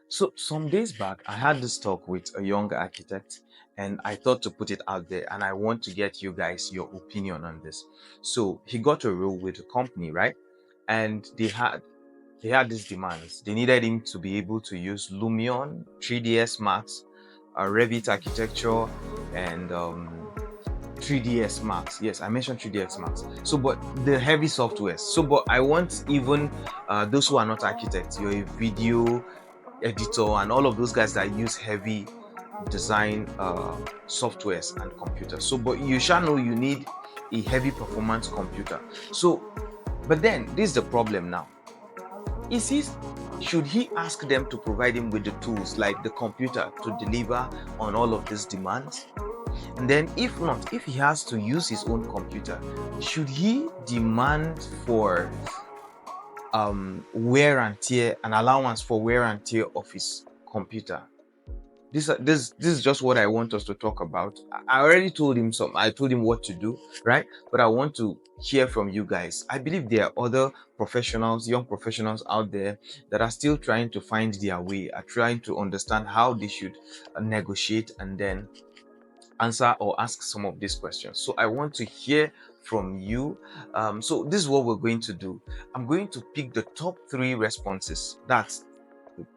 So some days back, I had this talk with a young architect, and I thought to put it out there, and I want to get you guys your opinion on this. So he got a role with a company, right? And they had these demands. They needed him to be able to use Lumion, 3ds Max, Revit architecture, and 3ds Max. Yes, I mentioned 3ds Max. So, but the heavy softwares. So, but I want even those who are not architects, you're a video editor and all of those guys that use heavy design softwares and computers. So, but you shall know you need a heavy performance computer. So, but then this is the problem now. Is he should he ask them to provide him with the tools like the computer to deliver on all of these demands? And then if not, if he has to use his own computer, should he demand for wear and tear, an allowance for wear and tear of his computer? This is just what I want us to talk about. I already told him I told him what to do, right? But I want to hear from you guys. I believe there are other professionals, young professionals out there that are still trying to find their way, are trying to understand how they should negotiate and then answer or ask some of these questions. So I want to hear from you. So this is what we're going to do. I'm going to pick the top 3 responses.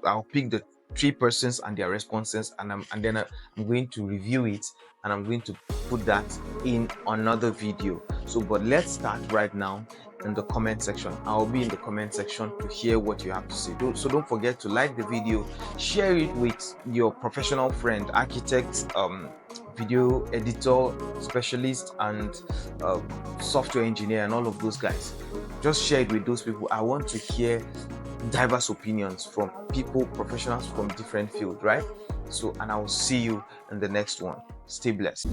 I'll pick the 3 persons and their responses, and then I'm going to review it, and I'm going to put that in another video. So, but let's start right now in the comment section. I'll be in the comment section to hear what you have to say. So don't forget to like the video, share it with your professional friend, architect, video editor, specialist, and software engineer, and all of those guys. Just share it with those people. I want to hear diverse opinions from people, professionals from different fields, right? So, and I will see you in the next one. Stay blessed.